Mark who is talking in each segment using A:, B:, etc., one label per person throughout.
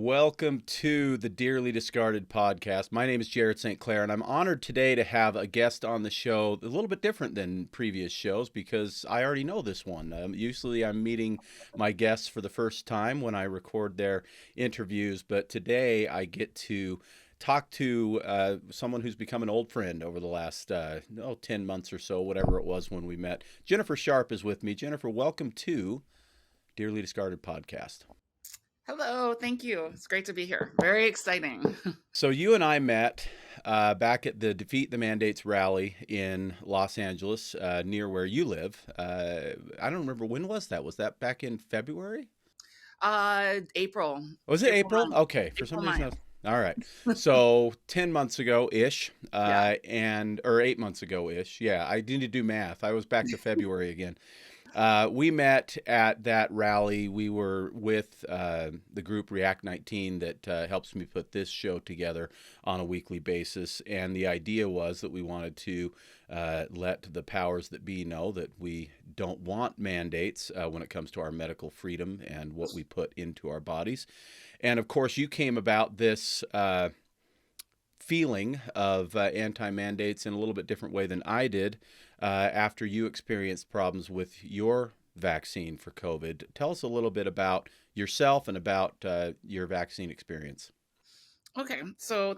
A: Welcome to the Dearly Discarded podcast. My name is Jared St. Clair, and I'm honored today to have a guest on the show a little bit different than previous shows because I already know this one. Usually I'm meeting my guests for the first time when I record their interviews, but today I get to talk to someone who's become an old friend over the last 10 months or so, whatever it was when we met. Jennifer Sharp is with me. Jennifer, welcome to Dearly Discarded podcast.
B: Hello, thank you. It's great to be here. Very exciting.
A: So you and I met back at the Defeat the Mandates rally in Los Angeles, near where you live. I don't remember, when was that? Was that back in February?
B: April.
A: Was it April?
B: 9th.
A: Okay, for some reason. All right. So 10 months ago ish,
B: Yeah.
A: or 8 months ago ish. Yeah, I need to do math. I was back to February again. We met at that rally. We were with the group React 19 that helps me put this show together on a weekly basis. And the idea was that we wanted to let the powers that be know that we don't want mandates when it comes to our medical freedom and what we put into our bodies. And of course, you came about this feeling of anti-mandates in a little bit different way than I did after you experienced problems with your vaccine for COVID. Tell us a little bit about yourself and about your vaccine experience.
B: Okay. So,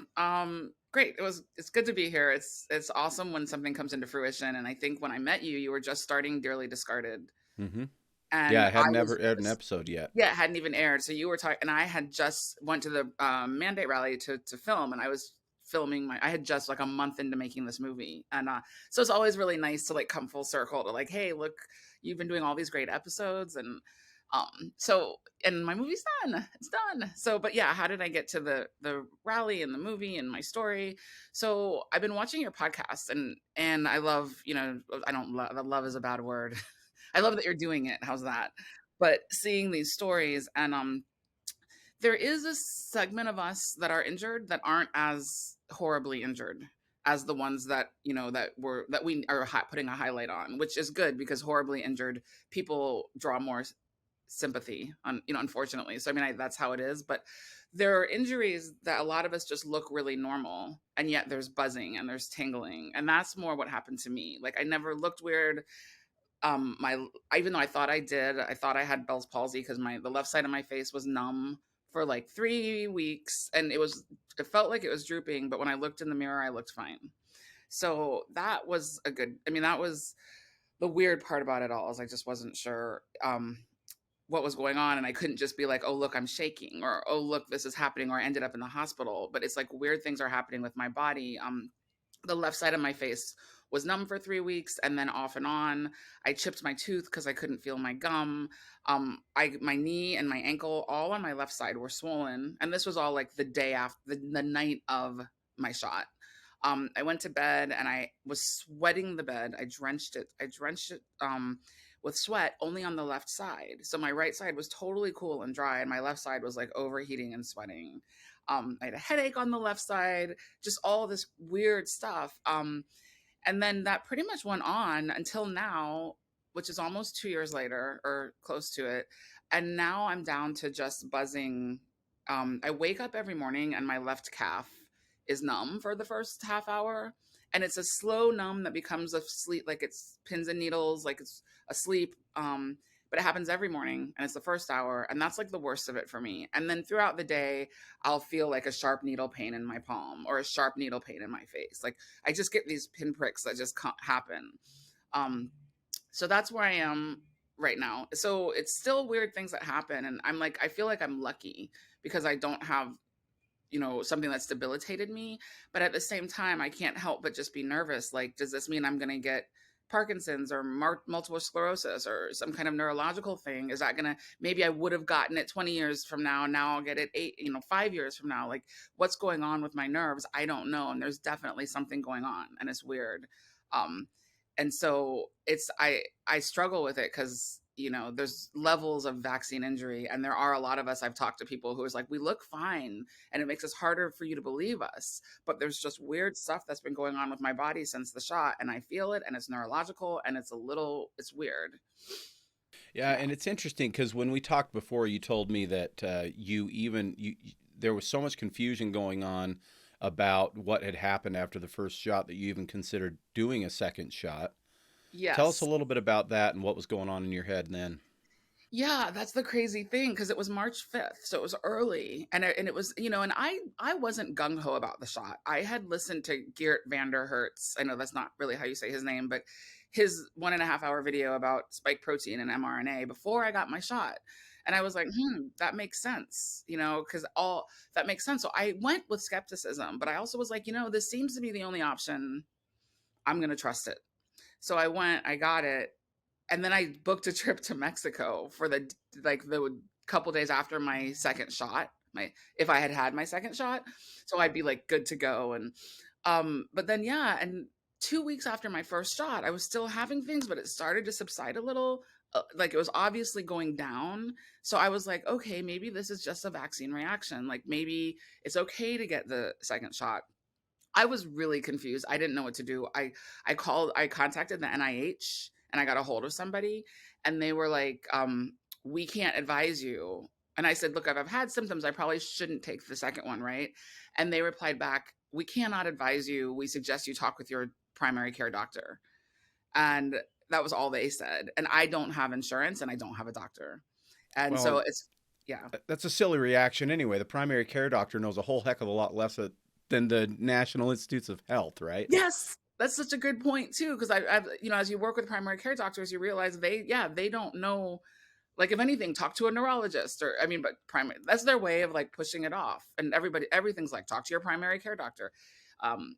B: great. It's good to be here. It's awesome when something comes into fruition. And I think when I met you, you were just starting Dearly Discarded.
A: Mm-hmm. Yeah,
B: And
A: I
B: I
A: had never
B: was
A: aired an
B: just,
A: episode yet.
B: yeah, it hadn't even aired. So you were talking, and I had just went to the mandate rally to film, and I was filming I had just like a month into making this movie. And so it's always really nice to like come full circle to like, hey, look, you've been doing all these great episodes. And so, and my movie's done. It's done. So, but yeah, how did I get to the rally and the movie and my story? So I've been watching your podcast, and I love, I don't love is a bad word. I love that you're doing it. How's that? But seeing these stories, and there is a segment of us that are injured that aren't as horribly injured as the ones that that we are putting a highlight on, which is good because horribly injured people draw more sympathy on, unfortunately. So I mean, that's how it is. But there are injuries that a lot of us just look really normal, and yet there's buzzing and there's tingling, and that's more what happened to me. Like, I never looked weird. My Even though I thought I did, I thought I had Bell's palsy because the left side of my face was numb for like 3 weeks, and it felt like it was drooping, but when I looked in the mirror, I looked fine. So that was that was the weird part about it all, is I just wasn't sure what was going on, and I couldn't just be like, oh look, I'm shaking, or oh look, this is happening, or I ended up in the hospital. But it's like weird things are happening with my body. The left side of my face was numb for 3 weeks, and then off and on. I chipped my tooth because I couldn't feel my gum. My knee and my ankle, all on my left side, were swollen, and this was all like the day after, the night of my shot. I went to bed and I was sweating the bed. I drenched it. With sweat only on the left side. So my right side was totally cool and dry, and my left side was like overheating and sweating. I had a headache on the left side, just all this weird stuff. And then that pretty much went on until now, which is almost 2 years later or close to it. And now I'm down to just buzzing. I wake up every morning and my left calf is numb for the first half hour. And it's a slow numb that becomes a sleep, like it's pins and needles, like it's asleep. But it happens every morning, and it's the first hour, and that's like the worst of it for me. And then throughout the day, I'll feel like a sharp needle pain in my palm or a sharp needle pain in my face. Like, I just get these pinpricks that just happen. So that's where I am right now. So it's still weird things that happen, and I feel like I'm lucky because I don't have something that's debilitated me. But at the same time, I can't help but just be nervous. Like, does this mean I'm going to get Parkinson's or multiple sclerosis or some kind of neurological thing? Is that going to, maybe I would have gotten it 20 years from now, and now I'll get it 5 years from now. Like, what's going on with my nerves? I don't know. And there's definitely something going on, and it's weird. And so I struggle with it because there's levels of vaccine injury, and there are a lot of us. I've talked to people who is like, we look fine, and it makes us harder for you to believe us, but there's just weird stuff that's been going on with my body since the shot, and I feel it, and it's neurological, and it's weird.
A: Yeah,
B: Yeah.
A: and it's interesting because when we talked before, you told me that you there was so much confusion going on about what had happened after the first shot that you even considered doing a second shot. Tell us a
B: Yes.
A: little bit about that and what was going on in your head then.
B: Yeah, that's the crazy thing because it was March 5th, so it was early, and it was, and I wasn't gung ho about the shot. I had listened to Geert Vander Hertz. I know that's not really how you say his name, but his 1.5 hour video about spike protein and mRNA before I got my shot, and I was like, that makes sense, because all that makes sense. So I went with skepticism, but I also was like, this seems to be the only option. I'm gonna trust it. So I went, I got it, and then I booked a trip to Mexico for the couple days after my second shot. My If I had had my second shot, so I'd be like good to go. And but then yeah, and 2 weeks after my first shot, I was still having things, but it started to subside a little. Like it was obviously going down. So I was like, okay, maybe this is just a vaccine reaction. Like maybe it's okay to get the second shot. I was really confused. I didn't know what to do. I contacted the NIH and I got a hold of somebody and they were like, we can't advise you. And I said, look, if I've had symptoms, I probably shouldn't take the second one, right? And they replied back, we cannot advise you. We suggest you talk with your primary care doctor. And that was all they said. And I don't have insurance and I don't have a doctor. And so
A: Well,
B: it's, yeah.
A: that's a silly reaction anyway. The primary care doctor knows a whole heck of a lot less than the National Institutes of Health, right?
B: Yes, that's such a good point too. Because I've, as you work with primary care doctors, you realize they don't know. Like, if anything, talk to a neurologist, or I mean, but primary, that's their way of like pushing it off. And everything's like, talk to your primary care doctor,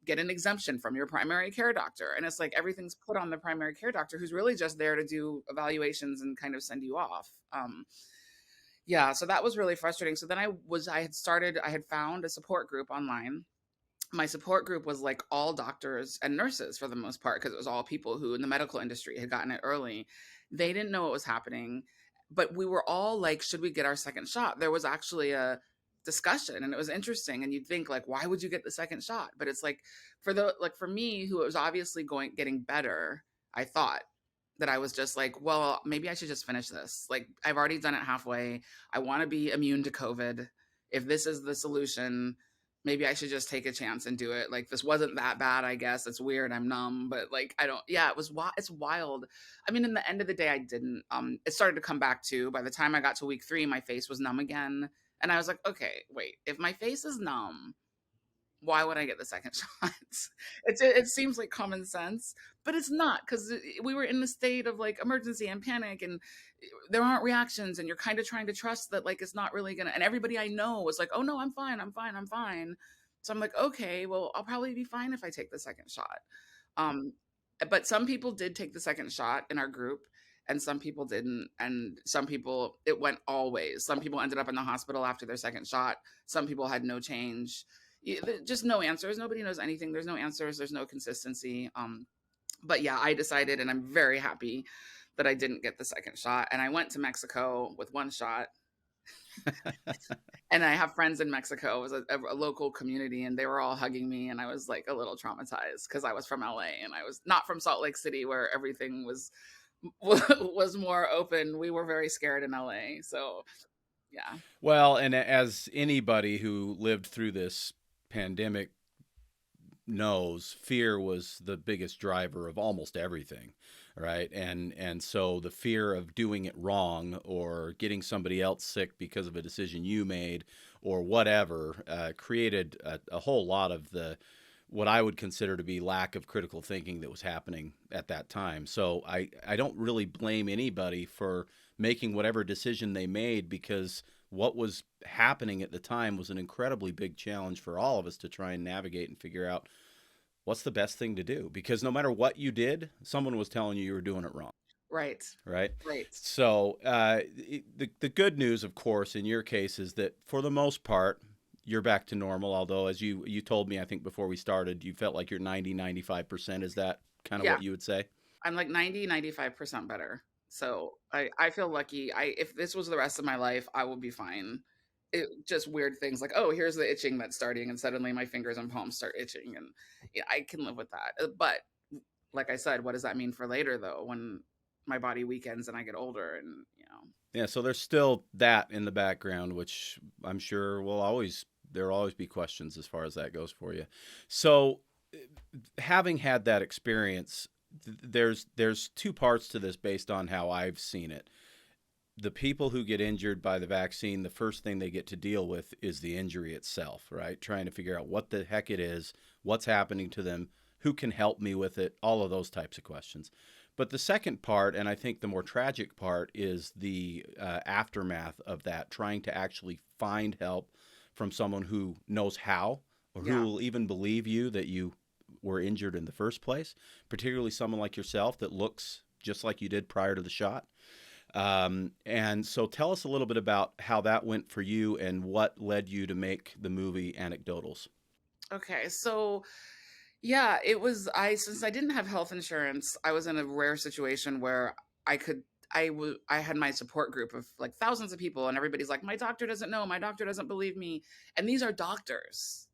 B: get an exemption from your primary care doctor, and it's like everything's put on the primary care doctor, who's really just there to do evaluations and kind of send you off. Yeah, so that was really frustrating. So then I had found a support group online. My support group was like all doctors and nurses for the most part, because it was all people who in the medical industry had gotten it early. They didn't know what was happening, but we were all like, should we get our second shot? There was actually a discussion and it was interesting. And you'd think like, why would you get the second shot? But it's like for me, who was obviously getting better, I thought that I was just like, well, maybe I should just finish this. Like, I've already done it halfway. I want to be immune to COVID. If this is the solution, maybe I should just take a chance and do it. Like, this wasn't that bad, I guess. It's weird. I'm numb, but like, I don't, yeah, it's wild. I mean, in the end of the day, I didn't, it started to come back too. By the time I got to week 3, my face was numb again. And I was like, okay, wait, if my face is numb, why would I get the second shot? It seems like common sense, but it's not, because we were in a state of like emergency and panic, and there aren't reactions, and you're kind of trying to trust that like it's not really gonna. And everybody I know was like, "Oh no, I'm fine, I'm fine, I'm fine." So I'm like, okay, well, I'll probably be fine if I take the second shot. Um, but some people did take the second shot in our group, and some people didn't, and some people it went all ways. Some people ended up in the hospital after their second shot. Some people had no change, just no answers. Nobody knows anything. There's no answers. There's no consistency. But yeah, I decided, and I'm very happy that I didn't get the second shot. And I went to Mexico with one shot. And I have friends in Mexico. It was a local community, and they were all hugging me. And I was like a little traumatized because I was from LA and I was not from Salt Lake City, where everything was more open. We were very scared in LA. So yeah.
A: Well, and as anybody who lived through this pandemic knows, fear was the biggest driver of almost everything, right? And so the fear of doing it wrong or getting somebody else sick because of a decision you made or whatever created a whole lot of the what I would consider to be lack of critical thinking that was happening at that time. So I don't really blame anybody for making whatever decision they made, because what was happening at the time was an incredibly big challenge for all of us to try and navigate and figure out what's the best thing to do. Because no matter what you did, someone was telling you were doing it wrong.
B: Right.
A: Right.
B: Right.
A: So the good news, of course, in your case is that for the most part, you're back to normal. Although, as you told me, I think before we started, you felt like you're 90-95%. Is that kind of
B: Yeah.
A: what you would say?
B: I'm like 90-95% better. So I feel lucky. If this was the rest of my life, I would be fine. Just weird things like, oh, here's the itching that's starting, and suddenly my fingers and palms start itching, and yeah, I can live with that. But like I said, what does that mean for later though, when my body weakens and I get older, and
A: Yeah, so there's still that in the background, which I'm sure will always there'll always be questions as far as that goes for you. So, having had that experience, there's two parts to this based on how I've seen it. The people who get injured by the vaccine, the first thing they get to deal with is the injury itself, right? Trying to figure out what the heck it is, what's happening to them, who can help me with it, all of those types of questions. But the second part, and I think the more tragic part, is the aftermath of that, trying to actually find help from someone who knows how, or who
B: Yeah.
A: will even believe you that you were injured in the first place, particularly someone like yourself that looks just like you did prior to the shot. And so tell us a little bit about how that went for you and what led you to make the movie Anecdotals.
B: Okay. So yeah, it was since I didn't have health insurance, I was in a rare situation where I could I had my support group of like thousands of people, and everybody's like, my doctor doesn't know, my doctor doesn't believe me. And these are doctors.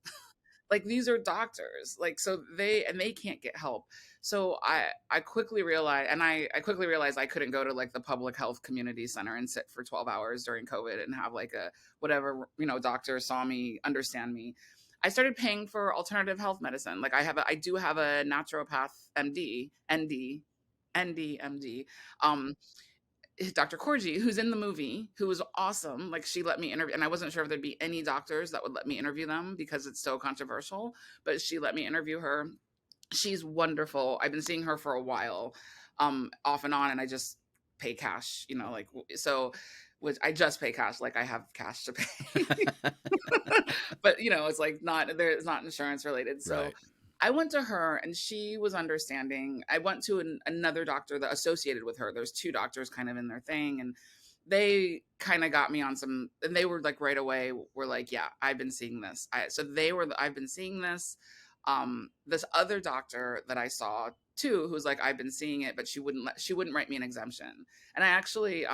B: Like these are doctors. Like so they can't get help. So I quickly realized, and I quickly realized I couldn't go to like the public health community center and sit for 12 hours during COVID and have like a whatever, doctor saw me, understand me. I started paying for alternative health medicine. Like I do have a naturopath MD, ND, um, Dr. Corgi, who's in the movie, who was awesome. Like she let me interview, and I wasn't sure if there'd be any doctors that would let me interview them because it's so controversial, but she let me interview her. She's wonderful. I've been seeing her for a while, off and on, and I just pay cash, like so, which I just pay cash, like I have cash to pay. But it's like it's not insurance related. So
A: Right.
B: I went to her and she was understanding. I went to another doctor that associated with her. There's two doctors kind of in their thing, and they kind of got me on some, and they were like right away were like, yeah, I've been seeing this. I've been seeing this. This other doctor that I saw too, who's like, I've been seeing it, but she wouldn't write me an exemption. And I actually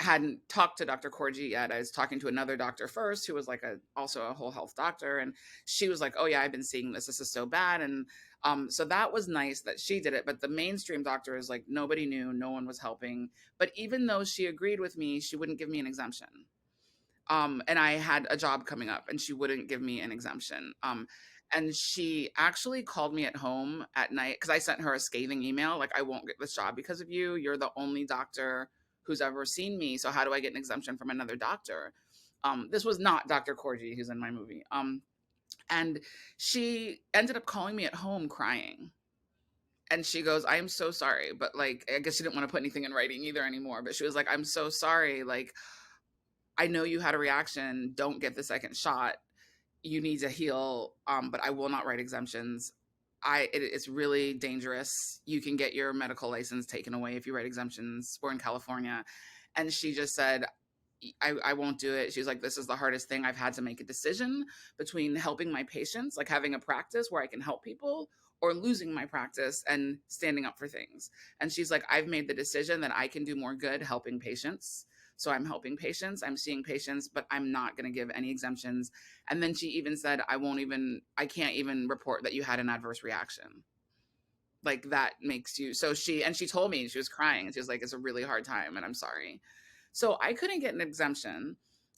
B: hadn't talked to Dr. Corgi yet. I was talking to another doctor first, who was like also a whole health doctor, and she was like, "Oh yeah, I've been seeing this. This is so bad." And so that was nice that she did it. But the mainstream doctor is like nobody knew, no one was helping. But even though she agreed with me, she wouldn't give me an exemption. And I had a job coming up, and she wouldn't give me an exemption. And she actually called me at home at night because I sent her a scathing email, like, I won't get this job because of you. You're the only doctor who's ever seen me. So how do I get an exemption from another doctor? This was not Dr. Corgi, who's in my movie. And she ended up calling me at home crying. And she goes, I am so sorry. But like, I guess she didn't want to put anything in writing either anymore. But she was like, I'm so sorry. Like, I know you had a reaction. Don't get the second shot. You need to heal. But I will not write exemptions. It's really dangerous. You can get your medical license taken away if you write exemptions. We're in California. And she just said, I won't do it. She's like, this is the hardest thing. I've had to make a decision between helping my patients, like having a practice where I can help people, or losing my practice and standing up for things. And she's like, I've made the decision that I can do more good helping patients. So I'm helping patients, I'm seeing patients, but I'm not going to give any exemptions. And then she even said, I can't even report that you had an adverse reaction. Like that makes you, she told me, she was crying and she was like, it's a really hard time and I'm sorry. So I couldn't get an exemption.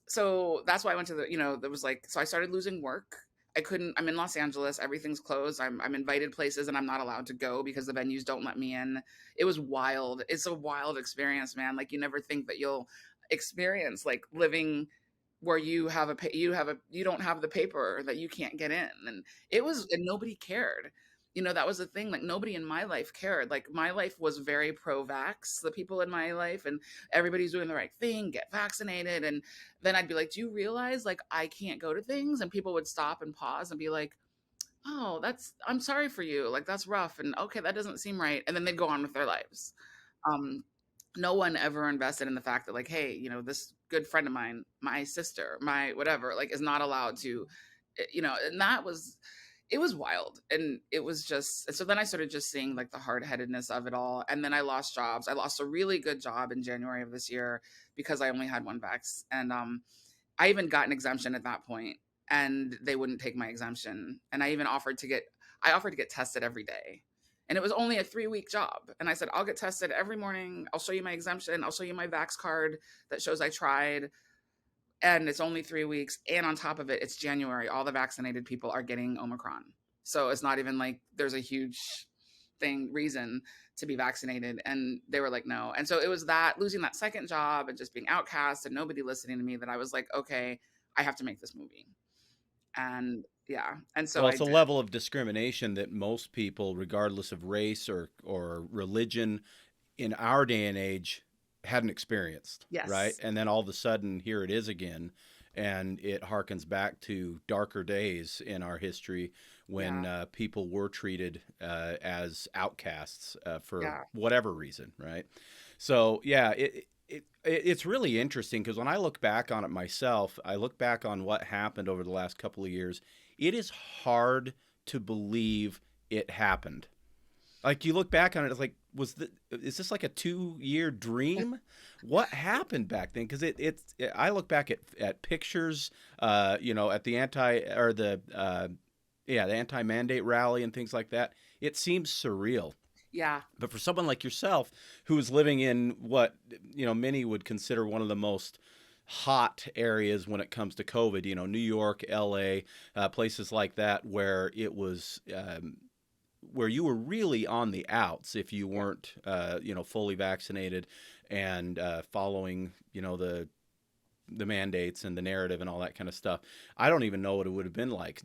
B: So that's why I went to there was like, so I started losing work. I'm in Los Angeles. Everything's closed. I'm invited places and I'm not allowed to go because the venues don't let me in. It was wild. It's a wild experience, man. Like you never think that you'll experience like living where you don't have the paper, that you can't get in. And nobody cared. That was the thing. Like nobody in my life cared. Like my life was very pro-vax, the people in my life, and everybody's doing the right thing, get vaccinated. And then I'd be like, do you realize like I can't go to things? And people would stop and pause and be like, oh, I'm sorry for you. Like that's rough. And okay, that doesn't seem right. And then they'd go on with their lives. Um, no one ever invested in the fact that like, hey, this good friend of mine, my sister, my whatever, like is not allowed to, and it was wild. And it was just, so then I started just seeing like the hard-headedness of it all. And then I lost jobs. I lost a really good job in January of this year because I only had one vax. And I even got an exemption at that point and they wouldn't take my exemption. And I offered to get tested every day. And it was only a 3-week job. And I said, I'll get tested every morning. I'll show you my exemption. I'll show you my vax card that shows I tried. and it's only 3 weeks. And on top of it, it's January. All the vaccinated people are getting Omicron. So it's not even like there's a huge reason to be vaccinated. And they were like, no. And so it was that losing that second job and just being outcast and nobody listening to me that I was like, okay, I have to make this movie. And yeah. And so
A: Well,
B: I
A: it's a
B: did.
A: level of discrimination that most people, regardless of race or religion, in our day and age, hadn't experienced, right?
B: Yes.
A: And then all of a sudden, here it is again, and it harkens back to darker days in our history when
B: Yeah.
A: people were treated as outcasts for
B: Yeah.
A: whatever reason, right? So yeah, it's really interesting because when I look back on it myself, I look back on what happened over the last couple of years. It is hard to believe it happened. Like you look back on it, it's like, is this like a 2 year dream? What happened back then? Because I look back at pictures, at the the anti mandate rally and things like that. It seems surreal.
B: Yeah.
A: But for someone like yourself, who is living in what many would consider one of the most hot areas when it comes to COVID, New York, L.A., places like that, where it was where you were really on the outs if you weren't, fully vaccinated and following, the mandates and the narrative and all that kind of stuff. I don't even know what it would have been like.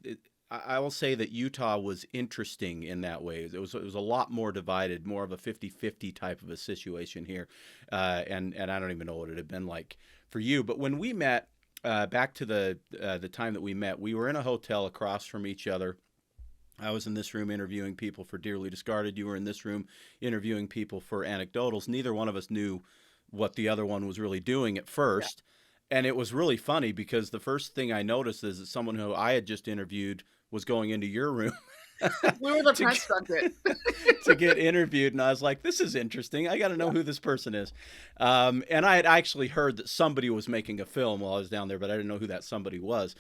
A: I will say that Utah was interesting in that way. It was a lot more divided, more of a 50-50 type of a situation here, and I don't even know what it had been like for you. But when we met, back to the time that we met, we were in a hotel across from each other. I was in this room interviewing people for Dearly Discarded. You were in this room interviewing people for Anecdotals. Neither one of us knew what the other one was really doing at
B: Yeah.
A: first. And it was really funny because the first thing I noticed is that someone who I had just interviewed was going into your room
B: We were the
A: to
B: press
A: get,
B: junket.
A: to get interviewed. And I was like, this is interesting. I got to know who this person is. And I had actually heard that somebody was making a film while I was down there, but I didn't know who that somebody was.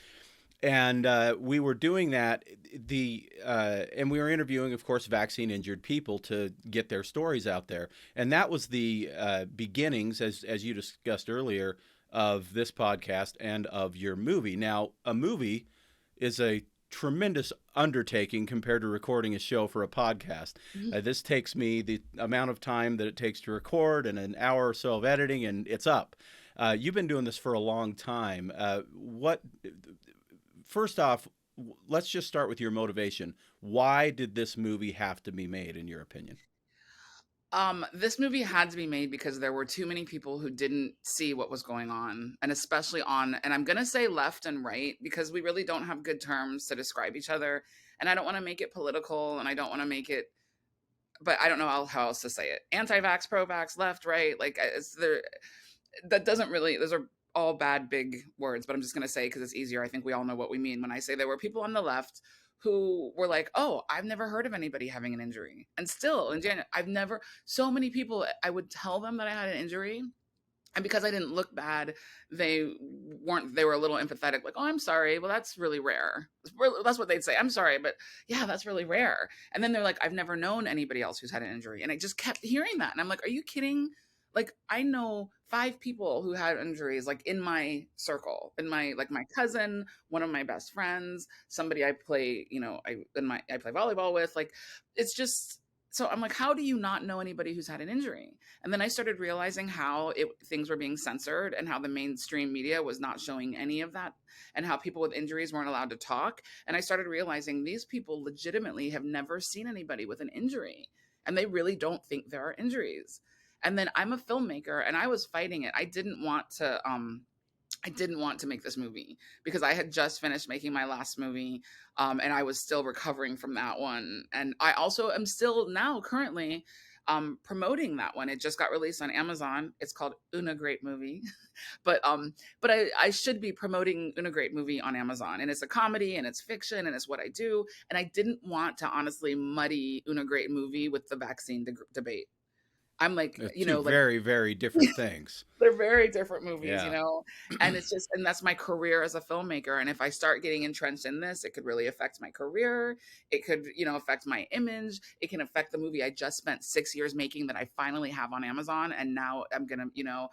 A: And we were doing that. And we were interviewing, of course, vaccine injured people to get their stories out there. And that was the beginnings, as you discussed earlier, of this podcast and of your movie. Now, a movie is a tremendous undertaking compared to recording a show for a podcast. This takes me the amount of time that it takes to record and an hour or so of editing, and it's up. You've been doing this for a long time. First off, let's just start with your motivation. Why did this movie have to be made, in your opinion?
B: This movie had to be made because there were too many people who didn't see what was going on, and especially and I'm gonna say left and right because we really don't have good terms to describe each other. And I don't want to make it political, and I don't want to make it, but I don't know how else to say it. Anti-vax, pro-vax, left, right, like it's there. That doesn't really. Those are all bad big words, but I'm just gonna say because it's easier. I think we all know what we mean when I say there were people on the left who were like, "Oh, I've never heard of anybody having an injury," and still in January, I've never. So many people, I would tell them that I had an injury, and because I didn't look bad, they weren't. They were a little empathetic, like, "Oh, I'm sorry. Well, that's really rare." That's what they'd say. I'm sorry, but yeah, that's really rare. And then they're like, "I've never known anybody else who's had an injury," and I just kept hearing that, and I'm like, "Are you kidding?" Like I know 5 people who had injuries, like in my circle, in my cousin, one of my best friends, somebody I play, I play volleyball with. Like it's just so I'm like, how do you not know anybody who's had an injury? And then I started realizing how things were being censored and how the mainstream media was not showing any of that and how people with injuries weren't allowed to talk. And I started realizing these people legitimately have never seen anybody with an injury and they really don't think there are injuries. And then I'm a filmmaker and I was fighting it. I didn't want to make this movie because I had just finished making my last movie, and I was still recovering from that one. And I also am still now currently promoting that one. It just got released on Amazon. It's called Una Great Movie, but I should be promoting Una Great Movie on Amazon. And it's a comedy and it's fiction and it's what I do. And I didn't want to honestly muddy Una Great Movie with the vaccine debate. I'm like,
A: Two
B: like
A: very, very different things.
B: they're very different movies,
A: Yeah.
B: and it's just, and that's my career as a filmmaker. And if I start getting entrenched in this, it could really affect my career. It could, affect my image. It can affect the movie I just spent 6 years making that I finally have on Amazon. And now I'm going to,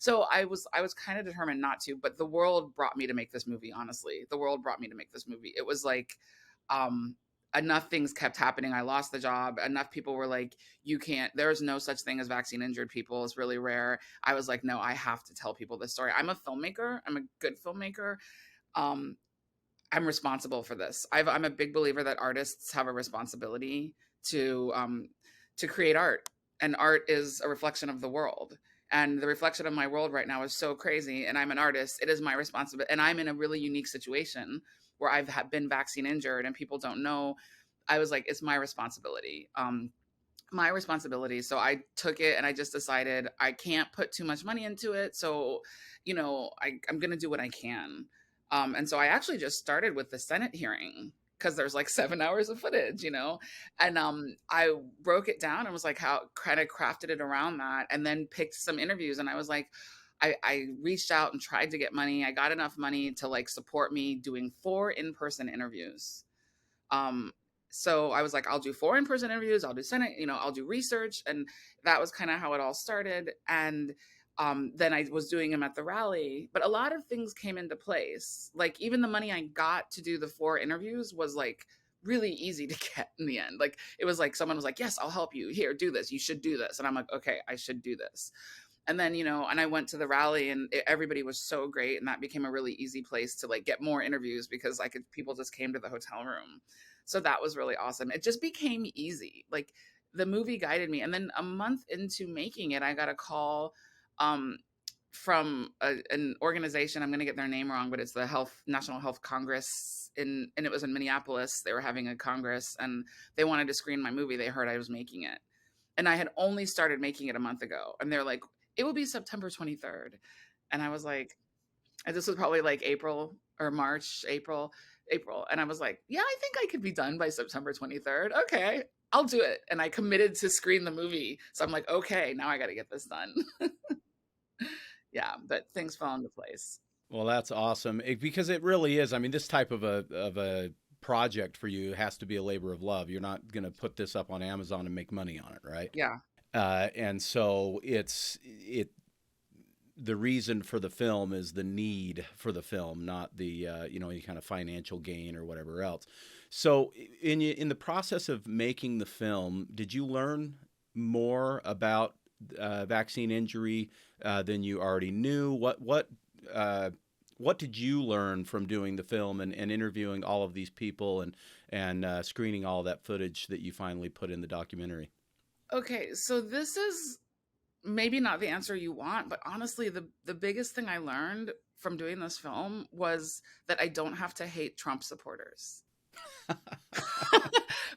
B: So I was kind of determined not to, but the world brought me to make this movie, honestly. The world brought me to make this movie. It was like um enough things kept happening. I lost the job. Enough people were like, you can't, there's no such thing as vaccine injured people. It's really rare. I was like, no, I have to tell people this story. I'm a filmmaker. I'm a good filmmaker. Um, I'm responsible for this. I'm a big believer that artists have a responsibility to create art, and art is a reflection of the world. And the reflection of my world right now is so crazy. And I'm an artist. It is my responsibility. And I'm in a really unique situation where been vaccine injured, and people don't know. I was like, it's my responsibility. My responsibility. So I took it, and I just decided I can't put too much money into it. So, I'm going to do what I can. And so I actually just started with the Senate hearing because there's like 7 hours of footage, and I broke it down and was like, how kind of crafted it around that, and then picked some interviews. And I was like, I reached out and tried to get money. I got enough money to like support me doing 4 in-person interviews. Um, so I was like, I'll do 4 in-person interviews, I'll do Senate, I'll do research. And that was kind of how it all started. And then I was doing them at the rally, but a lot of things came into place. Like even the money I got to do the 4 interviews was like really easy to get in the end. Like it was like someone was like, yes, I'll help you. Here, do this. You should do this. And I'm like, okay, I should do this. And then, and I went to the rally, and everybody was so great. And that became a really easy place to like get more interviews because people just came to the hotel room. So that was really awesome. It just became easy. Like the movie guided me. And then a month into making it, I got a call um, from an organization. I'm going to get their name wrong, but it's the National Health Congress and it was in Minneapolis. They were having a Congress, and they wanted to screen my movie. They heard I was making it. And I had only started making it a month ago. And they're like, it will be September 23rd. And I was like, and this was probably like April or March, April. And I was like, yeah, I think I could be done by September 23rd. Okay, I'll do it. And I committed to screen the movie. So I'm like, okay, now I got to get this done. Yeah, but things fell into place.
A: Well, that's awesome because it really is. I mean, this type of a project for you has to be a labor of love. You're not going to put this up on Amazon and make money on it, right?
B: Yeah.
A: And so the reason for the film is the need for the film, not the any kind of financial gain or whatever else. So in the process of making the film, did you learn more about vaccine injury than you already knew? What did you learn from doing the film and interviewing all of these people and screening all that footage that you finally put in the documentary?
B: Okay, so this is maybe not the answer you want, but honestly, the biggest thing I learned from doing this film was that I don't have to hate Trump supporters.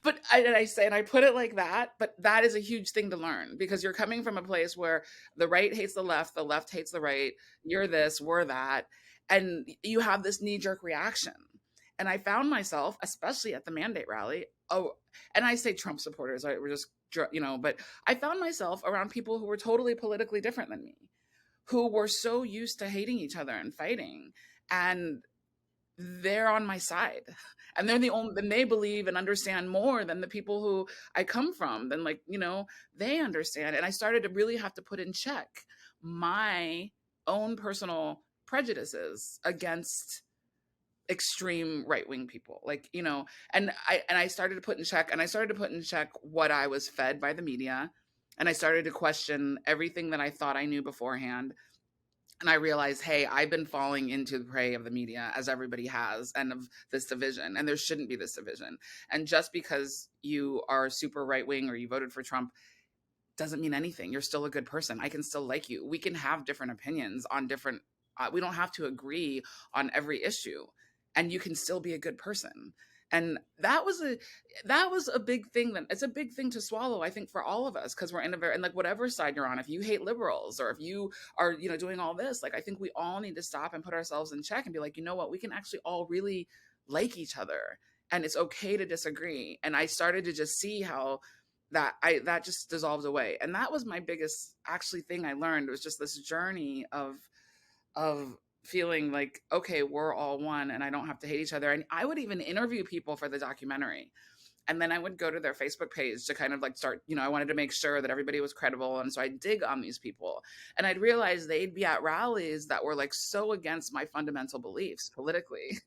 B: But I put it like that, but that is a huge thing to learn because you're coming from a place where the right hates the left hates the right, you're this, we're that, and you have this knee-jerk reaction. And I found myself, especially at the mandate rally, and I say Trump supporters, we're just, but I found myself around people who were totally politically different than me, who were so used to hating each other and fighting, and they're on my side. And they're the only, then they believe and understand more than the people who I come from, than they understand. And I started to really have to put in check my own personal prejudices against extreme right-wing people, and I started to put in check what I was fed by the media, and I started to question everything that I thought I knew beforehand. And I realized, hey, I've been falling into the prey of the media, as everybody has, and of this division, and there shouldn't be this division. And just because you are super right-wing or you voted for Trump doesn't mean anything. You're still a good person. I can still like you. We can have different opinions on different we don't have to agree on every issue, and you can still be a good person. And that was a big thing. That it's a big thing to swallow, I think, for all of us, because we're in and like whatever side you're on, if you hate liberals or if you are doing all this, like I think we all need to stop and put ourselves in check and be like, you know what, we can actually all really like each other, and it's okay to disagree. And I started to just see how that just dissolved away. And that was my biggest actually thing I learned. It was just this journey of feeling like, okay, we're all one and I don't have to hate each other. And I would even interview people for the documentary. And then I would go to their Facebook page to kind of like start, I wanted to make sure that everybody was credible. And so I dig on these people. And I'd realize they'd be at rallies that were like so against my fundamental beliefs politically.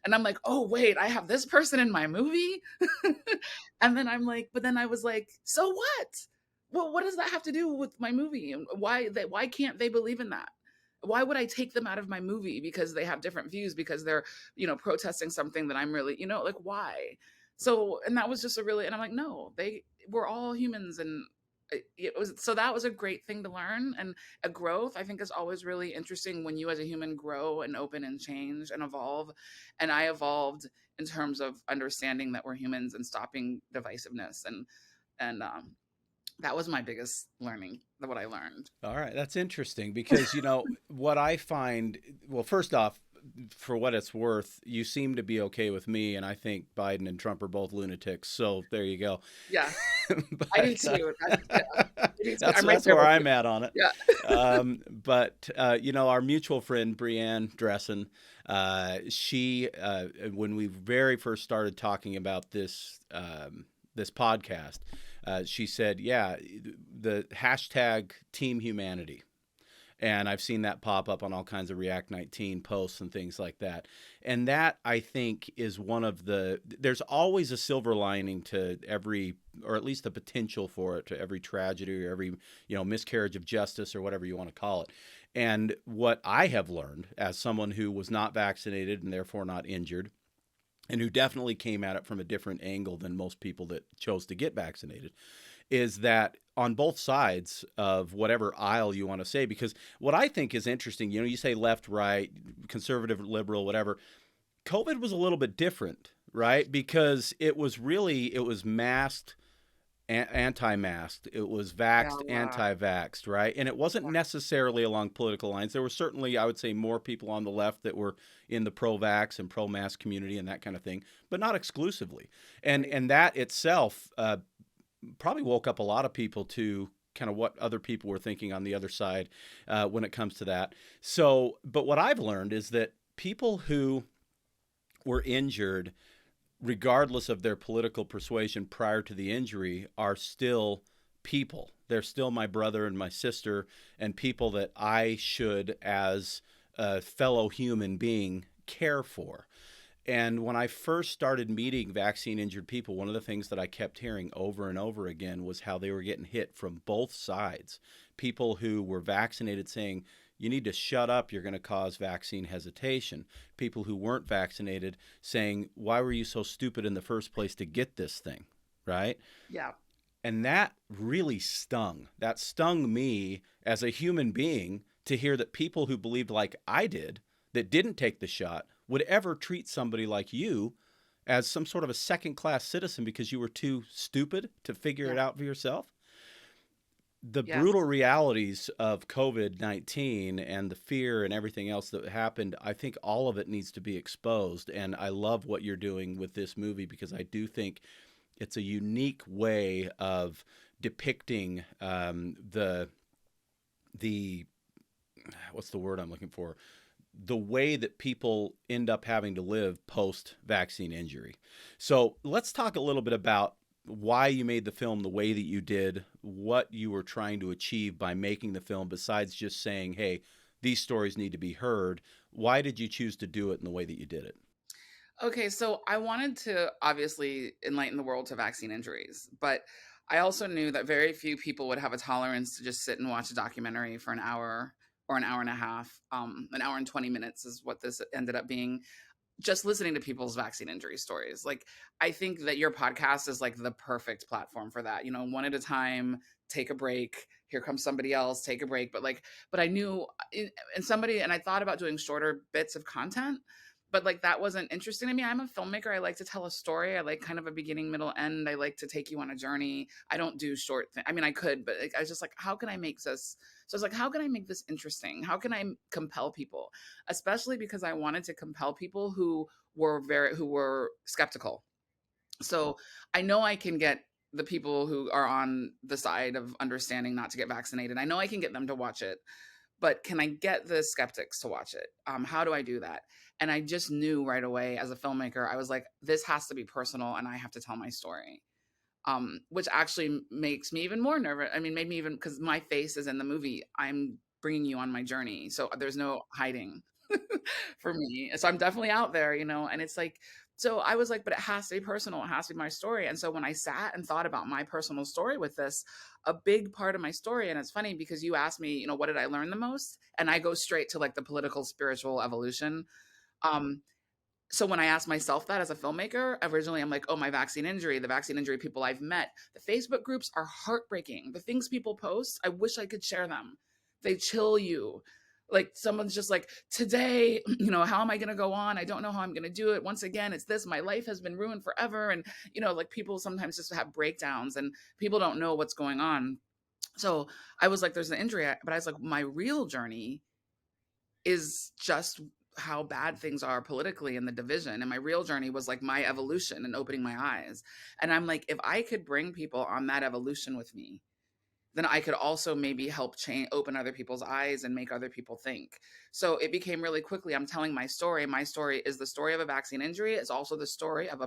B: And I'm like, oh, wait, I have this person in my movie. And then I'm like, but then I was like, so what? Well, what does that have to do with my movie? And why can't they believe in that? Why would I take them out of my movie because they have different views, because they're, protesting something that I'm really, like, why? So, and that was just and I'm like, no, we're all humans. And so that was a great thing to learn. And a growth, I think, is always really interesting when you as a human grow and open and change and evolve. And I evolved in terms of understanding that we're humans and stopping divisiveness. And that was my biggest learning, what I learned.
A: All right, that's interesting because, what I find, well, first off, for what it's worth, you seem to be okay with me, and I think Biden and Trump are both lunatics. So there you go.
B: Yeah,
A: but,
B: I do too.
A: That's where I'm at on it.
B: Yeah.
A: But our mutual friend Brianne Dressen, she, when we very first started talking about this this podcast, she said, "Yeah, the hashtag Team Humanity." And I've seen that pop up on all kinds of React 19 posts and things like that. And that, I think, is one of there's always a silver lining to every, or at least the potential for it, to every tragedy or every, miscarriage of justice or whatever you want to call it. And what I have learned as someone who was not vaccinated and therefore not injured, and who definitely came at it from a different angle than most people that chose to get vaccinated, is that on both sides of whatever aisle you want to say, because what I think is interesting, you say left, right, conservative, liberal, whatever. COVID was a little bit different, right? Because it was masked, anti-masked. It was vaxxed, anti-vaxxed, right? And it wasn't necessarily along political lines. There were certainly, I would say, more people on the left that were in the pro-vax and pro-mask community and that kind of thing, but not exclusively. And that itself probably woke up a lot of people to kind of what other people were thinking on the other side when it comes to that. So, but what I've learned is that people who were injured, regardless of their political persuasion prior to the injury, are still people. They're still my brother and my sister, and people that I should, as a fellow human being, care for. And when I first started meeting vaccine injured people, one of the things that I kept hearing over and over again was how they were getting hit from both sides. People who were vaccinated saying, you need to shut up, you're going to cause vaccine hesitation. People who weren't vaccinated saying, why were you so stupid in the first place to get this thing, right?
B: Yeah.
A: And that really stung. That stung me as a human being to hear that people who believed like I did, that didn't take the shot, would ever treat somebody like you as some sort of a second-class citizen because you were too stupid to figure it out for yourself. The brutal realities of COVID-19 and the fear and everything else that happened, I think all of it needs to be exposed. And I love what you're doing with this movie because I do think it's a unique way of depicting the what's the word I'm looking for? The way that people end up having to live post-vaccine injury. So let's talk a little bit about why you made the film the way that you did, what you were trying to achieve by making the film, besides just saying, hey, these stories need to be heard. Why did you choose to do it in the way that you did it?
B: Okay, so I wanted to obviously enlighten the world to vaccine injuries, but I also knew that very few people would have a tolerance to just sit and watch a documentary for an hour or an hour and a half. An hour and 20 minutes is what this ended up being, just listening to people's vaccine injury stories. Like, I think that your podcast is like the perfect platform for that. One at a time, take a break. Here comes somebody else, take a break. But I knew and I thought about doing shorter bits of content, but like that wasn't interesting to me. I'm a filmmaker. I like to tell a story. I like kind of a beginning, middle, end. I like to take you on a journey. I don't do short things. I mean, I could, but I was just like, how can I make this? So I was like, how can I make this interesting? How can I compel people? Especially because I wanted to compel people who were skeptical. So I know I can get the people who are on the side of understanding not to get vaccinated. I know I can get them to watch it, but can I get the skeptics to watch it? How do I do that? And I just knew right away as a filmmaker, I was like, this has to be personal and I have to tell my story. Which actually makes me even more nervous. I mean, made me even, because my face is in the movie. I'm bringing you on my journey. So there's no hiding for me. So I'm definitely out there, and it's like, so I was like, but it has to be personal. It has to be my story. And so when I sat and thought about my personal story with this, a big part of my story, and it's funny because you asked me, what did I learn the most? And I go straight to like the political, spiritual evolution. Um, so when I asked myself that as a filmmaker, originally I'm like, oh, my vaccine injury, the vaccine injury people I've met, the Facebook groups are heartbreaking. The things people post, I wish I could share them. They chill you. Like someone's just like, today, how am I going to go on? I don't know how I'm going to do it. Once again, it's this, my life has been ruined forever. And, like people sometimes just have breakdowns and people don't know what's going on. So I was like, there's an injury, but I was like, my real journey is just how bad things are politically in the division. And my real journey was like my evolution and opening my eyes. And I'm like, if I could bring people on that evolution with me, then I could also maybe help open other people's eyes and make other people think. So it became really quickly, I'm telling my story. My story is the story of a vaccine injury. It's also the story of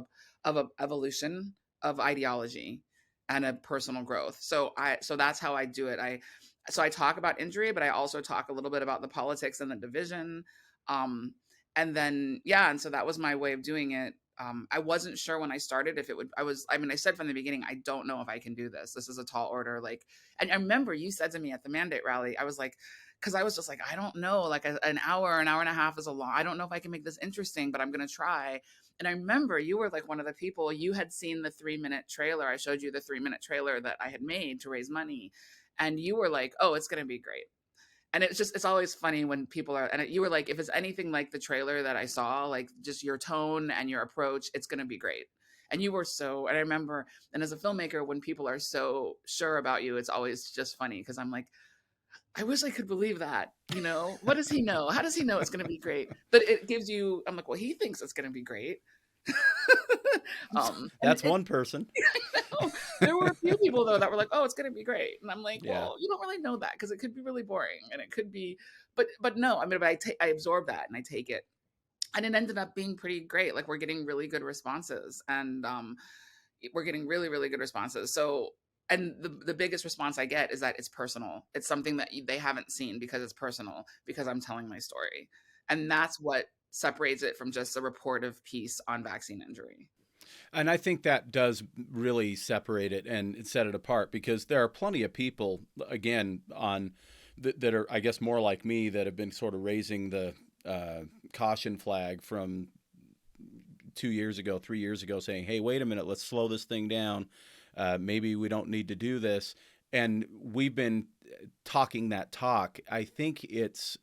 B: a evolution of ideology and a personal growth. So that's how I do it. I talk about injury, but I also talk a little bit about the politics and the division. And then, yeah, and so that was my way of doing it. I wasn't sure when I started if it would, I said from the beginning, I don't know if I can do this. This is a tall order. Like, and I remember you said to me at the mandate rally, I was like, cause I was just like, I don't know, like an hour and a half is a long, I don't know if I can make this interesting, but I'm going to try. And I remember you were like one of the people, you had seen the 3-minute trailer. I showed you the 3-minute trailer that I had made to raise money. And you were like, oh, it's going to be great. And it's always funny when people are, and you were like, if it's anything like the trailer that I saw, like just your tone and your approach, it's going to be great. And you were and I remember, and as a filmmaker, when people are so sure about you, it's always just funny. Cause I'm like, I wish I could believe that, what does he know? How does he know it's going to be great? But it gives you, I'm like, well, he thinks it's going to be great.
A: That's one person.
B: There were a few people though that were like, oh, it's going to be great. And I'm like,
A: Yeah.
B: well, you don't really know that because it could be really boring and it could be, but no, I absorb that and I take it. And it ended up being pretty great. Like we're getting really good responses and we're getting really, really good responses. So, and the biggest response I get is that it's personal. It's something that they haven't seen because it's personal, because I'm telling my story. And that's what separates it from just a reportive piece on vaccine injury.
A: And I think that does really separate it and set it apart, because there are plenty of people, again, that are, I guess, more like me, that have been sort of raising the caution flag from 2 years ago, 3 years ago, saying, hey, wait a minute, let's slow this thing down. Maybe we don't need to do this. And we've been talking that talk. I think it's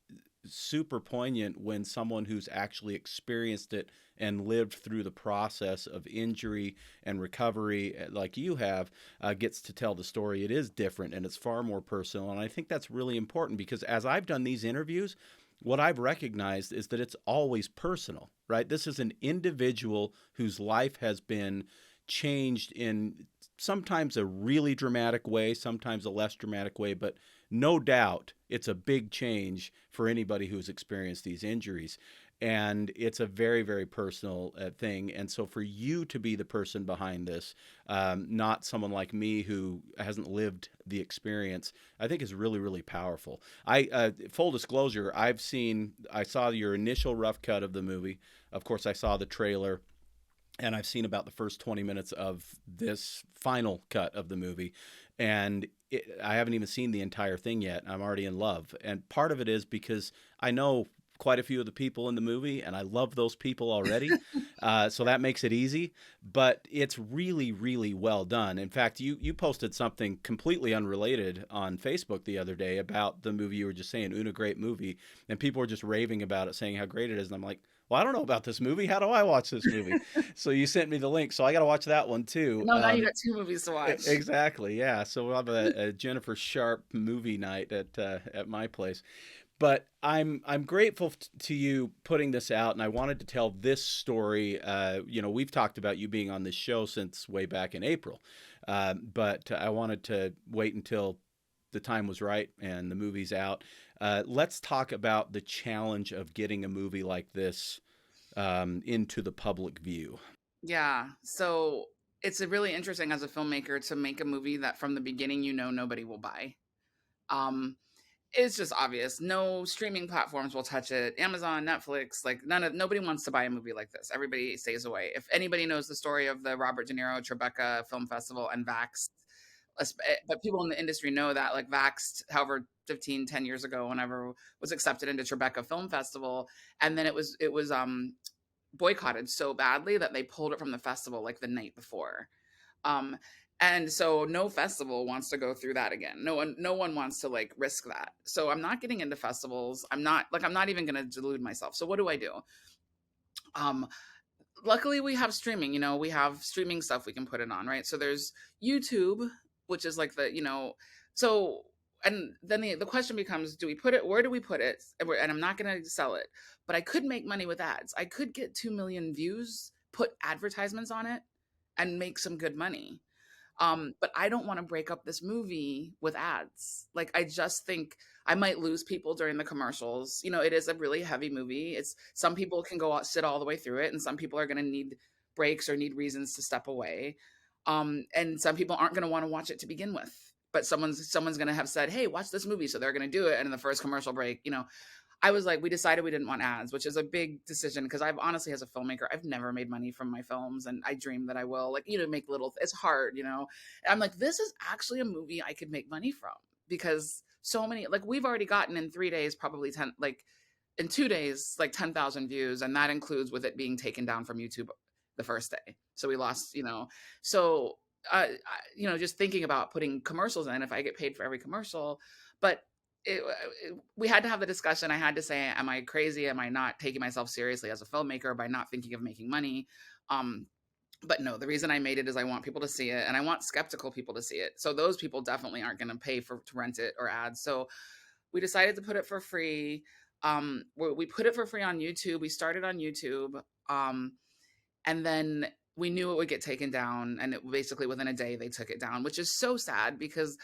A: super poignant when someone who's actually experienced it and lived through the process of injury and recovery, like you have, gets to tell the story. It is different and it's far more personal. And I think that's really important, because as I've done these interviews, what I've recognized is that it's always personal, right? This is an individual whose life has been changed in sometimes a really dramatic way, sometimes a less dramatic way, but no doubt it's a big change for anybody who's experienced these injuries. And it's a very, very personal thing. And so for you to be the person behind this, not someone like me who hasn't lived the experience, I think is really, really powerful. Full disclosure, I saw your initial rough cut of the movie. Of course, I saw the trailer. And I've seen about the first 20 minutes of this final cut of the movie. And I haven't even seen the entire thing yet. I'm already in love. And part of it is because I know quite a few of the people in the movie, and I love those people already. So that makes it easy. But it's really, really well done. In fact, you posted something completely unrelated on Facebook the other day about the movie you were just saying, Una, great movie. And people were just raving about it, saying how great it is. And I'm like, well, I don't know about this movie. How do I watch this movie? So you sent me the link. So I got to watch that one too.
B: No, now you got 2 movies to watch.
A: Exactly. Yeah. So we'll have a Jennifer Sharp movie night at my place. But I'm grateful to you putting this out, and I wanted to tell this story. We've talked about you being on this show since way back in April, but I wanted to wait until the time was right and the movie's out. Let's talk about the challenge of getting a movie like this into the public view?
B: Yeah. So it's a really interesting as a filmmaker to make a movie that from the beginning nobody will buy. Um, it's just obvious. No streaming platforms will touch it. Amazon, Netflix, like nobody wants to buy a movie like this. Everybody stays away. If anybody knows the story of the Robert De Niro Tribeca Film Festival and Vaxxed, but people in the industry know that like Vaxxed, however 10 years ago, whenever was accepted into Tribeca Film Festival, and then it was boycotted so badly that they pulled it from the festival like the night before. Um, and so no festival wants to go through that again. No one wants to like risk that. So I'm not getting into festivals. I'm not even going to delude myself. So what do I do? Um, Luckily we have streaming, we have streaming stuff we can put it on, right? So there's YouTube, which is like so and then the question becomes, where do we put it? And I'm not going to sell it, but I could make money with ads. I could get 2 million views, put advertisements on it, and make some good money. But I don't want to break up this movie with ads. Like, I just think I might lose people during the commercials. It is a really heavy movie. It's Some people can go out, sit all the way through it, and some people are going to need breaks or need reasons to step away. And some people aren't going to want to watch it to begin with. But someone's going to have said, "Hey, watch this movie," so they're going to do it. And in the first commercial break, I was like, we decided we didn't want ads, which is a big decision because I've honestly, as a filmmaker, I've never made money from my films, and I dream that I will. Like, make it's hard. And I'm like, this is actually a movie I could make money from because so many, like, we've already gotten in 3 days, probably 10, like in 2 days, like 10,000 views. And that includes with it being taken down from YouTube the first day. So we lost, so, just thinking about putting commercials in, if I get paid for every commercial, but we had to have the discussion. I had to say, am I crazy? Am I not taking myself seriously as a filmmaker by not thinking of making money? But no, the reason I made it is I want people to see it, and I want skeptical people to see it. So those people definitely aren't going to pay to rent it or ads. So we decided to put it for free. We put it for free on YouTube. We started on YouTube. And then we knew it would get taken down, and basically within a day they took it down, which is so sad because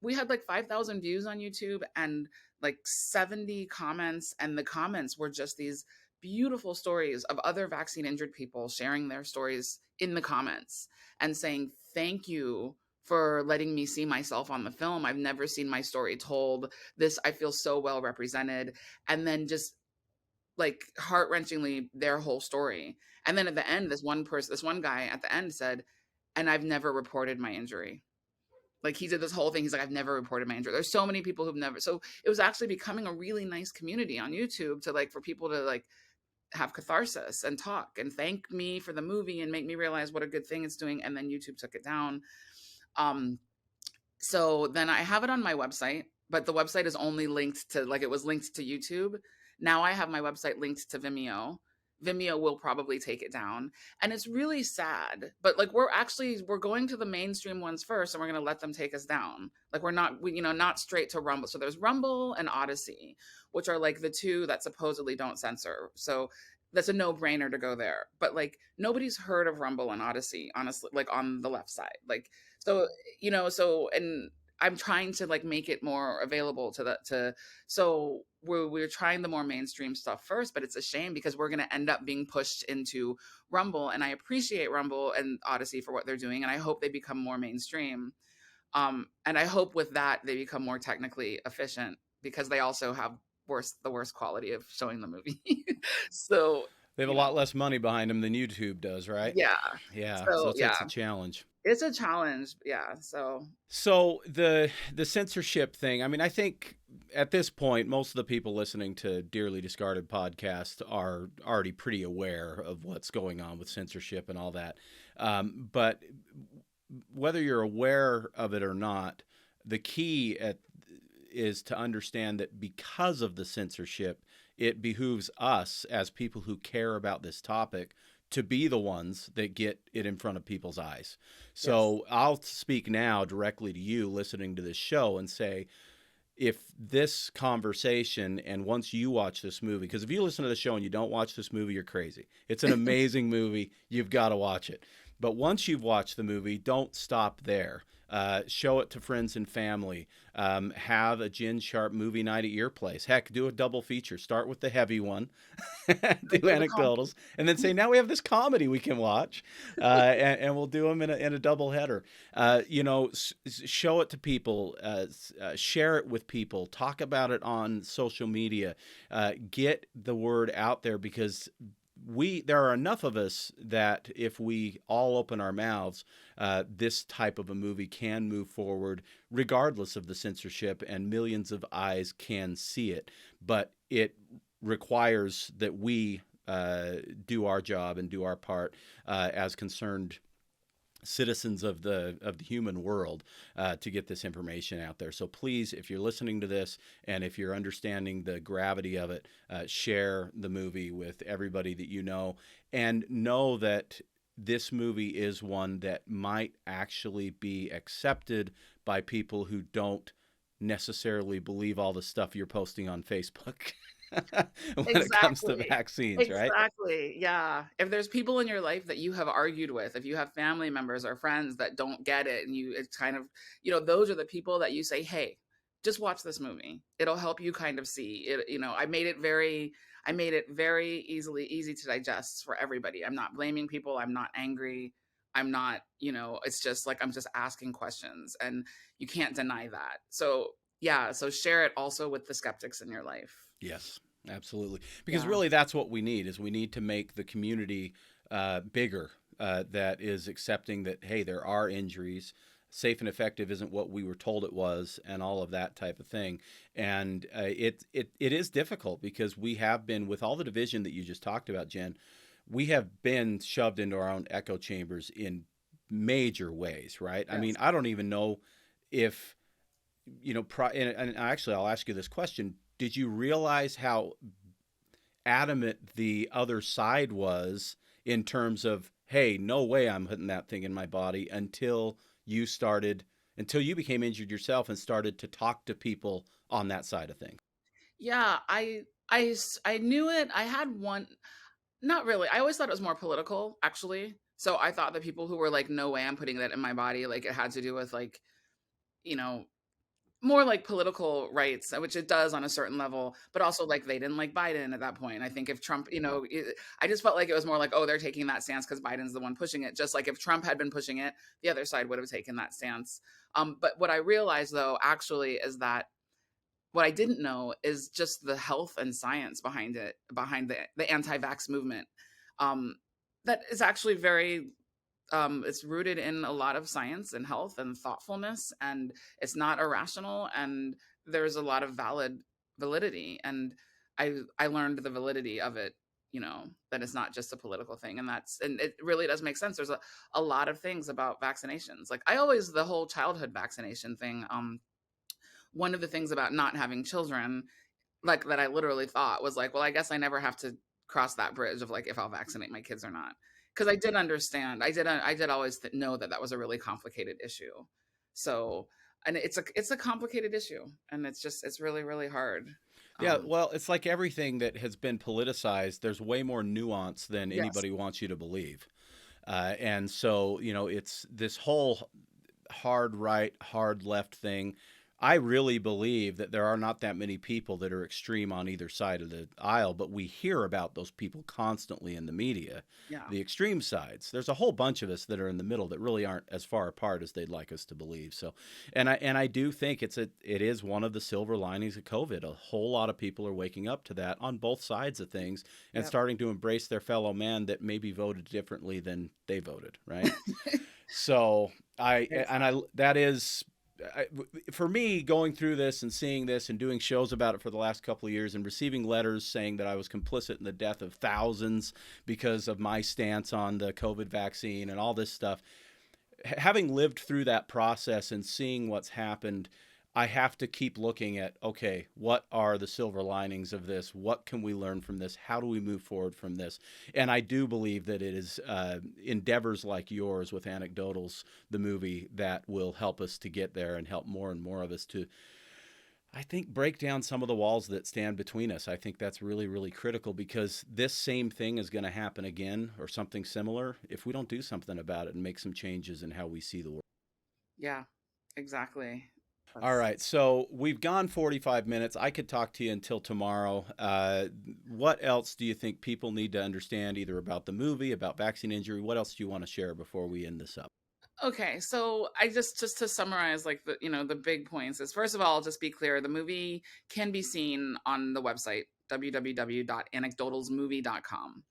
B: we had like 5,000 views on YouTube and like 70 comments, and the comments were just these beautiful stories of other vaccine injured people sharing their stories in the comments and saying, "Thank you for letting me see myself on the film. I've never seen my story told. I feel so well represented." And then just like heart-wrenchingly their whole story. And then at the end, this one guy at the end said, "And I've never reported my injury." Like, he did this whole thing. He's like, "I've never reported my injury." There's so many people who've never. So it was actually becoming a really nice community on YouTube for people to like have catharsis and talk and thank me for the movie and make me realize what a good thing it's doing. And then YouTube took it down. So then I have it on my website, but the website is only linked to, like, it was linked to YouTube. Now I have my website linked to Vimeo. Vimeo will probably take it down. And it's really sad, but like we're going to the mainstream ones first, and we're going to let them take us down. Like, not straight to Rumble. So there's Rumble and Odyssey, which are like the two that supposedly don't censor. So that's a no-brainer to go there. But like, nobody's heard of Rumble and Odyssey, honestly, like on the left side. Like, and I'm trying to like make it more available so we're trying the more mainstream stuff first, but it's a shame because we're going to end up being pushed into Rumble, and I appreciate Rumble and Odyssey for what they're doing, and I hope they become more mainstream. And I hope with that they become more technically efficient because they also have the worst quality of showing the movie. So
A: they have a lot less money behind them than YouTube does, right?
B: Yeah.
A: So it's a challenge.
B: It's a challenge. Yeah.
A: So the censorship thing, I mean, I think at this point, most of the people listening to Dearly Discarded podcast are already pretty aware of what's going on with censorship and all that. But whether you're aware of it or not, the key is to understand that because of the censorship, it behooves us as people who care about this topic to be the ones that get it in front of people's eyes. So yes. I'll speak now directly to you listening to this show and say, if this conversation, and once you watch this movie, because if you listen to the show and you don't watch this movie, you're crazy. It's an amazing movie. You've got to watch it. But once you've watched the movie, don't stop there. Show it to friends and family. Have a Jen Sharp movie night at your place. Heck, do a double feature. Start with the heavy one, do
B: Do the comp.
A: anecdotals, and then say, now we have this comedy we can watch, and we'll do them in a double header. Show it to people, share it with people, talk about it on social media, get the word out there, because there are enough of us that if we all open our mouths, this type of a movie can move forward regardless of the censorship, and millions of eyes can see it. But it requires that we do our job and do our part as concerned citizens of the human world, to get this information out there. So please, if you're listening to this and if you're understanding the gravity of it, share the movie with everybody that you know, and know that this movie is one that might actually be accepted by people who don't necessarily believe all the stuff you're posting on Facebook. When it comes to
B: Exactly.
A: vaccines, right?
B: Exactly. Yeah. If there's people in your life that you have argued with, if you have family members or friends that don't get it, and it's kind of, those are the people that you say, hey, just watch this movie. It'll help you kind of see it. I made it very easy to digest for everybody. I'm not blaming people. I'm not angry. I'm not, it's just like, I'm just asking questions, and you can't deny that. So yeah. So share it also with the skeptics in your life.
A: Yes, absolutely. Because
B: Yeah.
A: really, that's what we need. Is we need to make the community bigger. That is accepting that, hey, there are injuries. Safe and effective isn't what we were told it was, and all of that type of thing. And it is difficult, because we have been, with all the division that you just talked about, Jen, we have been shoved into our own echo chambers in major ways, right? I mean,
B: Yes.
A: I don't even know if and actually, I'll ask you this question: did you realize how adamant the other side was in terms of, hey, no way I'm putting that thing in my body, until you became injured yourself and started to talk to people on that side of things?
B: Yeah, I knew it. I had one, not really. I always thought it was more political, actually. So I thought the people who were like, no way I'm putting that in my body, like it had to do with like, you know, more like political rights, which it does on a certain level, but also like they didn't like Biden at that point. I think if Trump, I just felt like it was more like, oh, they're taking that stance because Biden's the one pushing it. Just like if Trump had been pushing it, the other side would have taken that stance. But what I realized though, actually, is that what I didn't know is just the health and science behind it, behind the anti-vax movement. Um, that is actually very, it's rooted in a lot of science and health and thoughtfulness, and it's not irrational, and there's a lot of validity. And I learned the validity of it, that it's not just a political thing. And it really does make sense. There's a lot of things about vaccinations. Like the whole childhood vaccination thing, one of the things about not having children, like that I literally thought was like, well, I guess I never have to cross that bridge of like if I'll vaccinate my kids or not. Because I did understand, I did always know that that was a really complicated issue. So, and it's a complicated issue, and it's really really hard.
A: Yeah,
B: Um,
A: well, it's like everything that has been politicized. There's way more nuance than
B: yes,
A: anybody wants you to believe. And so, it's this whole hard right, hard left thing. I really believe that there are not that many people that are extreme on either side of the aisle, but we hear about those people constantly in the media,
B: yeah,
A: the extreme sides. There's a whole bunch of us that are in the middle that really aren't as far apart as they'd like us to believe. So, and I do think it is one of the silver linings of COVID. A whole lot of people are waking up to that on both sides of things, and
B: yep.
A: starting to embrace their fellow man that maybe voted differently than they voted, right? So
B: Exactly.
A: that is, for me, going through this and seeing this and doing shows about it for the last couple of years, and receiving letters saying that I was complicit in the death of thousands because of my stance on the COVID vaccine and all this stuff. Having lived through that process and seeing what's happened, I have to keep looking at, okay, what are the silver linings of this? What can we learn from this? How do we move forward from this? And I do believe that it is endeavors like yours with Anecdotals, the movie, that will help us to get there and help more and more of us to I think break down some of the walls that stand between us. I think that's really, really critical because this same thing is going to happen again or something similar if we don't do something about it and make some changes in how we see the world.
B: Yeah, exactly.
A: All
B: That's
A: right, so we've gone 45 minutes. I could talk to you until tomorrow. What else do you think people need to understand, either about the movie, about vaccine injury? What else do you want to share before we end this up?
B: okay. So I just to summarize, like the the big points is, first of all, just be clear: the movie can be seen on the website www.anecdotalsmovie.com.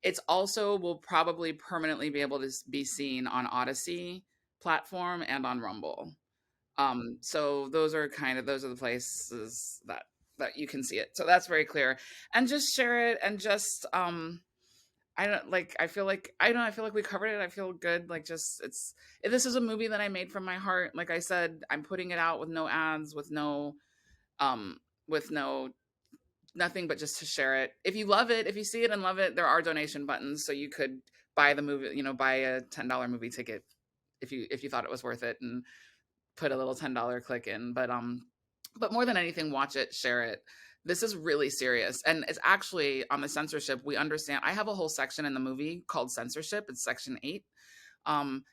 B: It's also will probably permanently be able to be seen on Odyssey platform and on Rumble. So those are the places that you can see it. So that's very clear. And just share it, and just I don't like I feel like I don't know, I feel like we covered it. I feel good. Like, just it's this is a movie that I made from my heart. Like I said, I'm putting it out with no ads, um with no nothing, but just to share it. If you love it, if you see it and love it, there are donation buttons, so you could buy the movie, buy a $10 movie ticket if you thought it was worth it, and put a little $10 click in. But more than anything, watch it, share it. This is really serious. And it's actually on the censorship. We understand. I have a whole section in the movie called censorship. It's section 8.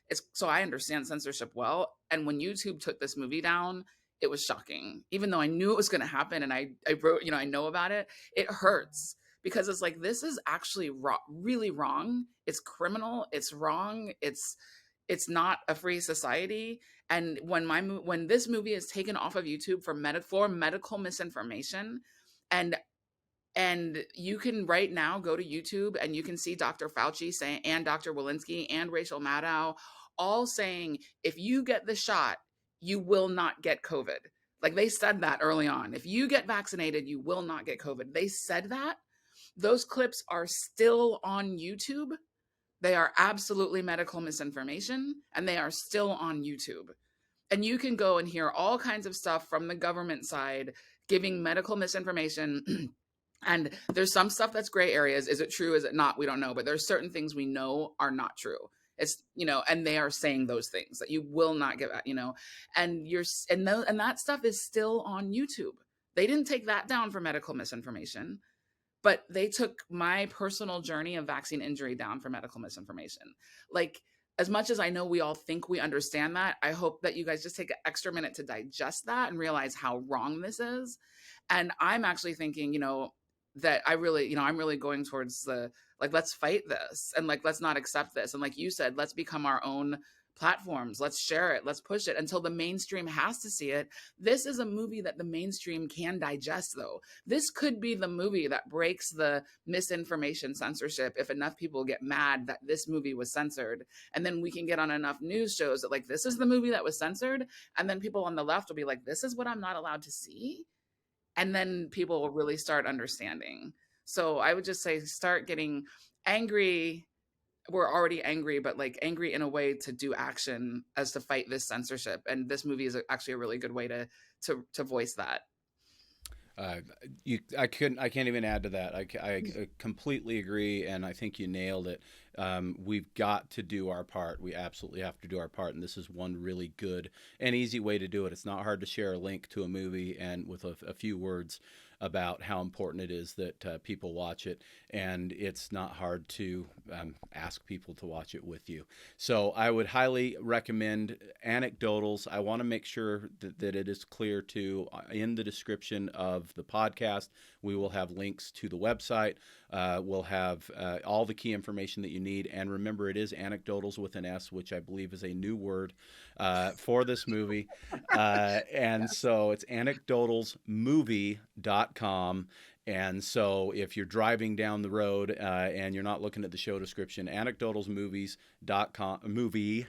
B: It's so I understand censorship well. And when YouTube took this movie down, it was shocking. Even though I knew it was going to happen, and I wrote, I know about it, it hurts because it's like, this is actually really wrong. It's criminal. It's wrong. It's not a free society. And when this movie is taken off of YouTube for medical misinformation, and you can right now go to YouTube and you can see Dr. Fauci saying, and Dr. Walensky and Rachel Maddow all saying, if you get the shot, you will not get COVID. Like, they said that early on. If you get vaccinated, you will not get COVID. They said that. Those clips are still on YouTube. They are absolutely medical misinformation, and they are still on YouTube. And you can go and hear all kinds of stuff from the government side giving medical misinformation. And there's some stuff that's gray areas. Is it true? Is it not? We don't know. But there's certain things we know are not true. It's, and they are saying those things that you will not get, and and that stuff is still on YouTube. They didn't take that down for medical misinformation, but they took my personal journey of vaccine injury down for medical misinformation. Like, as much as I know we all think we understand that, I hope that you guys just take an extra minute to digest that and realize how wrong this is. And I'm actually thinking, that I'm really going towards the, like, let's fight this, and like, let's not accept this. And like you said, let's become our own platforms. Let's share it. Let's push it until the mainstream has to see it. This is a movie that the mainstream can digest, though. This could be the movie that breaks the misinformation censorship if enough people get mad that this movie was censored. And then we can get on enough news shows that, like, this is the movie that was censored. And then people on the left will be like, this is what I'm not allowed to see. And then people will really start understanding. So I would just say, start getting angry. We're already angry, but like, angry in a way to do action as to fight this censorship. And this movie is actually a really good way to voice that.
A: Uh, I can't even add to that. I completely agree, and I think you nailed it. We've got to do our part. We absolutely have to do our part, and this is one really good and easy way to do it. It's not hard to share a link to a movie and with a few words about how important it is that people watch it, and it's not hard to ask people to watch it with you. So I would highly recommend Anecdotals. I want to make sure that it is clear to in the description of the podcast. We will have links to the website. We'll have all the key information that you need. And remember, it is Anecdotals with an S, which I believe is a new word for this movie. And so it's anecdotalsmovie.com. And so if you're driving down the road and you're not looking at the show description, anecdotalsmovies.com,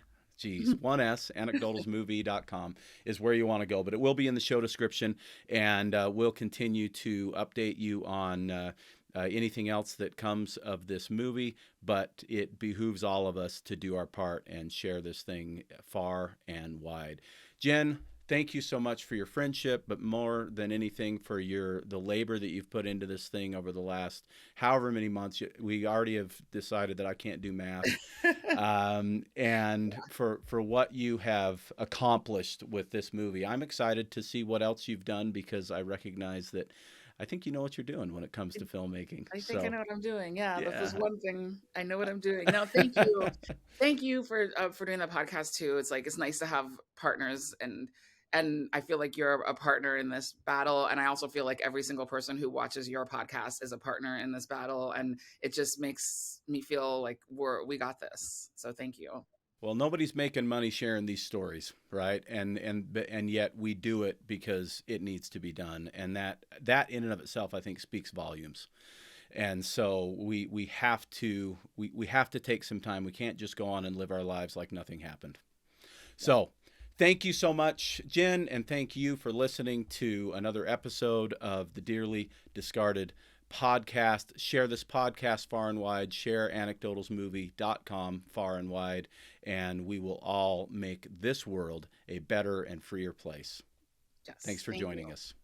A: one S, anecdotalsmovie.com is where you want to go. But it will be in the show description, and we'll continue to update you on anything else that comes of this movie. But it behooves all of us to do our part and share this thing far and wide. Jen, thank you so much for your friendship, but more than anything for the labor that you've put into this thing over the last however many months. We already have decided that I can't do math, and for what you have accomplished with this movie. I'm excited to see what else you've done because I recognize that I think you know what you're doing when it comes to filmmaking.
B: I think I
A: So
B: know what I'm doing. Yeah, that's
A: yeah.
B: this one thing I know what I'm doing. No, thank you, thank you for doing the podcast too. It's like it's nice to have partners, and I feel like you're a partner in this battle, and I also feel like every single person who watches your podcast is a partner in this battle, and it just makes me feel like we got this. So thank you.
A: Well, nobody's making money sharing these stories, right? And yet we do it because it needs to be done, and that in and of itself, I think, speaks volumes. And so we have to we have to take some time. We can't just go on and live our lives like nothing happened.
B: Yeah.
A: So thank you so much, Jen, and thank you for listening to another episode of the Dearly Discarded podcast. Share this podcast far and wide. Share anecdotalsmovie.com far and wide, and we will all make this world a better and freer place.
B: Yes.
A: Thanks for
B: Thank
A: joining
B: you.
A: us.